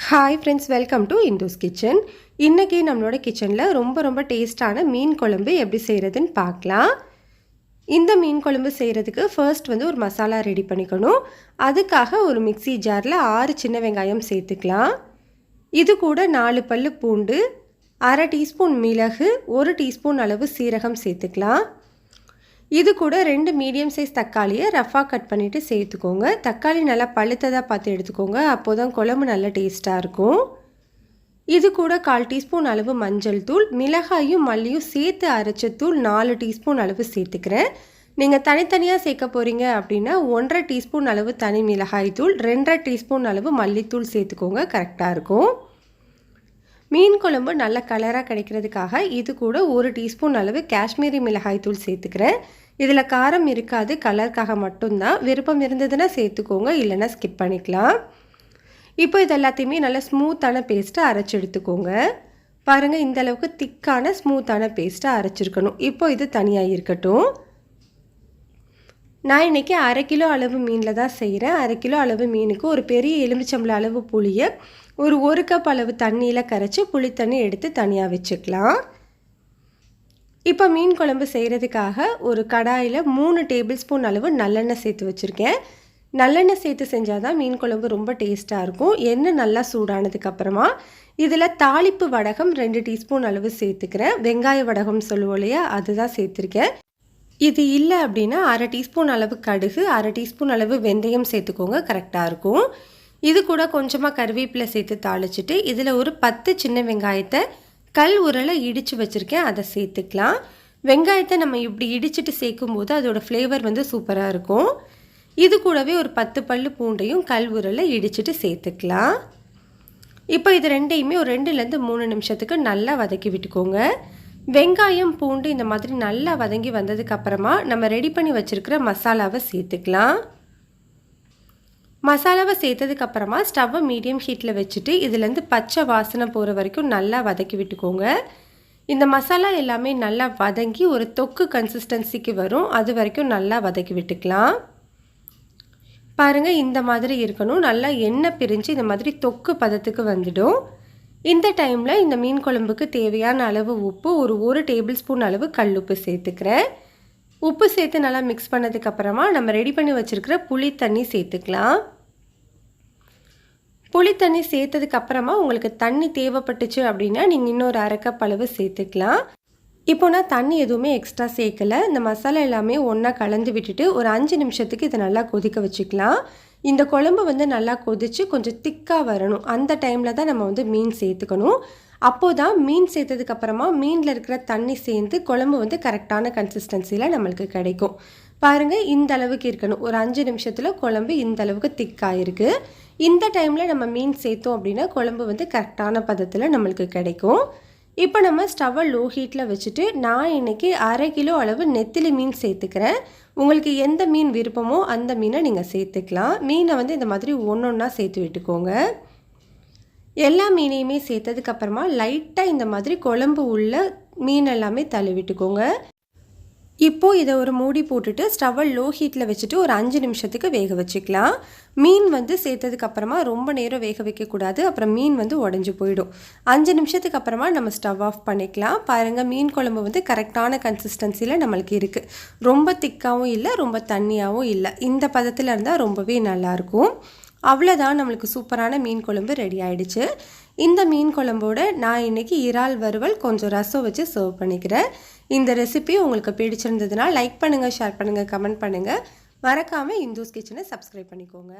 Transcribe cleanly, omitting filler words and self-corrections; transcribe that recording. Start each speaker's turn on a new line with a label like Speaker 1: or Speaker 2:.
Speaker 1: Hi friends, welcome to Indhu's kitchen. இன்றைக்கி நம்மளோட கிச்சனில் ரொம்ப டேஸ்ட்டான மீன் குழம்பு எப்படி செய்கிறதுன்னு பார்க்கலாம். இந்த மீன் குழம்பு செய்கிறதுக்கு ஃபர்ஸ்ட் ஒரு மசாலா ரெடி பண்ணிக்கணும். அதுக்காக ஒரு மிக்ஸி ஜாரில் 6 சின்ன வெங்காயம் சேர்த்துக்கலாம். இது கூட 4 பல்லு பூண்டு, அரை டீஸ்பூன் மிளகு, 1 டீஸ்பூன் அளவு சீரகம் சேர்த்துக்கலாம். இது கூட 2 மீடியம் சைஸ் தக்காளியை ரஃபாக கட் பண்ணிவிட்டு சேர்த்துக்கோங்க. தக்காளி நல்லா பழுத்ததாக பார்த்து எடுத்துக்கோங்க, அப்போ தான் குழம்பு நல்லா டேஸ்ட்டாக இருக்கும். இது கூட 1/4 டீஸ்பூன் அளவு மஞ்சள் தூள், மிளகாயும் மல்லியும் சேர்த்து அரைச்ச தூள் 4 டீஸ்பூன் அளவு சேர்த்துக்கிறேன். நீங்கள் தனித்தனியாக சேர்க்க போகிறீங்க அப்படின்னா 1.5 டீஸ்பூன் அளவு தனி மிளகாய் தூள், 2.5 டீஸ்பூன் அளவு மல்லித்தூள் சேர்த்துக்கோங்க, கரெக்டாக இருக்கும். மீன் குழம்பு நல்ல கலராக கிடைக்கிறதுக்காக இது கூட 1 டீஸ்பூன் அளவு காஷ்மீரி மிளகாய் தூள் சேர்த்துக்கிறேன். இதில் காரம் இருக்காது, கலருக்காக மட்டும்தான். விருப்பம் இருந்ததுன்னா சேர்த்துக்கோங்க, இல்லைன்னா ஸ்கிப் பண்ணிக்கலாம். இப்போ இது எல்லாத்தையுமே நல்லா ஸ்மூத்தான பேஸ்ட்டை அரைச்சி எடுத்துக்கோங்க. பாருங்கள், இந்த அளவுக்கு திக்கான ஸ்மூத்தான பேஸ்ட்டை அரைச்சிருக்கணும். இப்போ இது தனியாக இருக்கட்டும். நான் இன்றைக்கி 1/2 கிலோ அளவு மீனில் தான் செய்கிறேன். 1/2 கிலோ அளவு மீனுக்கு ஒரு பெரிய எலுமிச்சம்பழம் அளவு புளியை 1 கப் அளவு தண்ணியில் கரைச்சி புளி தண்ணி எடுத்து தனியாக வச்சுக்கலாம். இப்போ மீன் குழம்பு செய்கிறதுக்காக ஒரு கடாயில் 3 டேபிள் ஸ்பூன் அளவு நல்லெண்ணெய் சேர்த்து வச்சுருக்கேன். நல்லெண்ணெய் சேர்த்து செஞ்சால் தான் மீன் குழம்பு ரொம்ப டேஸ்ட்டாக இருக்கும். எண்ணெய் நல்லா சூடானதுக்கப்புறமா இதில் தாளிப்பு வடகம் 2 டீஸ்பூன் அளவு சேர்த்துக்கிறேன். வெங்காய வடகம் சொல்லுவோம் இல்லையா, அதுதான் சேர்த்துருக்கேன். இது இல்லை அப்படின்னா 1/2 டீஸ்பூன் அளவு கடுகு, 1/2 டீஸ்பூன் அளவு வெந்தயம் சேர்த்துக்கோங்க, கரெக்டாக இருக்கும். இது கூட கொஞ்சமாக கருவேப்பிலை சேர்த்து தாளிச்சிட்டு இதில் ஒரு 10 சின்ன வெங்காயத்தை கல் உரலை இடித்து வச்சுருக்கேன், அதை சேர்த்துக்கலாம். வெங்காயத்தை நம்ம இப்படி இடிச்சிட்டு சேர்க்கும்போது அதோட ஃப்ளேவர் சூப்பராக இருக்கும். இது கூடவே ஒரு 10 பல்லு பூண்டையும் கல் உரலை இடிச்சிட்டு சேர்த்துக்கலாம். இப்போ இது ரெண்டையுமே ஒரு 2லேருந்து 3 நிமிஷத்துக்கு நல்லா வதக்கி விட்டுக்கோங்க. வெங்காயம் பூண்டு இந்த மாதிரி நல்லா வதங்கி வந்ததுக்கப்புறமா நம்ம ரெடி பண்ணி வச்சுருக்கிற மசாலாவை சேர்த்துக்கலாம். மசாலாவை சேர்த்ததுக்கப்புறமா ஸ்டவ்வை மீடியம் ஹீட்டில் வச்சுட்டு இதுலேருந்து பச்சை வாசனை போகிற வரைக்கும் நல்லா வதக்கி விட்டுக்கோங்க. இந்த மசாலா எல்லாமே நல்லா வதங்கி ஒரு தொக்கு கன்சிஸ்டன்சிக்கு வரும், அது வரைக்கும் நல்லா வதக்கி விட்டுக்கலாம். பாருங்கள், இந்த மாதிரி இருக்கணும். நல்லா எண்ணெய் பிரிஞ்சு இந்த மாதிரி தொக்கு பதத்துக்கு வந்துடும். இந்த டைமில் இந்த மீன் குழம்புக்கு தேவையான அளவு உப்பு, ஒரு 1 டேபிள் ஸ்பூன் அளவு கல்லுப்பு சேர்த்துக்கிறேன். உப்பு சேர்த்து நல்லா மிக்ஸ் பண்ணதுக்கப்புறமா நம்ம ரெடி பண்ணி வச்சுருக்கிற புளி தண்ணி சேர்த்துக்கலாம். புளி தண்ணி சேர்த்ததுக்கப்புறமா உங்களுக்கு தண்ணி தேவைப்பட்டுச்சு அப்படின்னா நீங்கள் இன்னொரு 1/2 கப் அளவு சேர்த்துக்கலாம். இப்போ நான் தண்ணி எதுவுமே எக்ஸ்ட்ரா சேர்க்கலை. இந்த மசாலா எல்லாமே ஒன்றா கலந்து விட்டுட்டு ஒரு 5 நிமிஷத்துக்கு இதை நல்லா கொதிக்க வச்சுக்கலாம். இந்த குழம்பு நல்லா கொதித்து கொஞ்சம் திக்காக வரணும். அந்த டைமில் தான் நம்ம மீன் சேர்த்துக்கணும். அப்போது தான் மீன் சேர்த்ததுக்கப்புறமா மீனில் இருக்கிற தண்ணி சேர்ந்து குழம்பு கரெக்டான கன்சிஸ்டன்சியில் நம்மளுக்கு கிடைக்கும். பாருங்கள், இந்த அளவுக்கு இருக்கணும். ஒரு 5 நிமிஷத்தில் குழம்பு இந்த அளவுக்கு திக்காயிருக்கு. இந்த டைமில் நம்ம மீன் சேர்த்தோம் அப்படின்னா குழம்பு கரெக்டான பதத்தில் நம்மளுக்கு கிடைக்கும். இப்போ நம்ம ஸ்டவ்வை லோ ஹீட்டில் வச்சுட்டு நான் இன்றைக்கி 1/2 கிலோ அளவு நெத்திலி மீன் சேர்த்துக்கிறேன். உங்களுக்கு எந்த மீன் விருப்பமோ அந்த மீனை நீங்கள் சேர்த்துக்கலாம். மீனை இந்த மாதிரி ஒன்றா சேர்த்து விட்டுக்கோங்க. எல்லா மீனையுமே சேர்த்ததுக்கப்புறமா லைட்டாக இந்த மாதிரி குழம்பு உள்ள மீன் எல்லாமே தள்ளி விட்டுக்கோங்க. இப்போது இதை ஒரு மூடி போட்டுட்டு ஸ்டவ்வை லோ ஹீட்டில் வச்சுட்டு ஒரு 5 நிமிஷத்துக்கு வேக வச்சுக்கலாம். மீன் சேர்த்ததுக்கப்புறமா ரொம்ப நேரம் வேக வைக்கக்கூடாது, அப்புறம் மீன் உடஞ்சி போயிடும். 5 நிமிஷத்துக்கு அப்புறமா நம்ம ஸ்டவ் ஆஃப் பண்ணிக்கலாம். பாருங்கள், மீன் குழம்பு கரெக்டான கன்சிஸ்டன்சியில் நம்மளுக்கு இருக்குது. ரொம்ப திக்காகவும் இல்லை, ரொம்ப தண்ணியாகவும் இல்லை. இந்த பதத்தில் இருந்தால் ரொம்பவே நல்லாயிருக்கும். அவ்வளோதான், நம்மளுக்கு சூப்பரான மீன் குழம்பு ரெடி ஆகிடுச்சு. இந்த மீன் குழம்போட நான் இன்றைக்கி இறால் வறுவல் கொஞ்சம் ரசம் வச்சு சர்வ் பண்ணிக்கிறேன். இந்த ரெசிபி உங்களுக்கு பிடிச்சிருந்ததுன்னா லைக் பண்ணுங்கள், ஷேர் பண்ணுங்கள், கமெண்ட் பண்ணுங்கள். மறக்காமல் இந்துஸ் கிச்சனை சப்ஸ்கிரைப் பண்ணிக்கோங்க.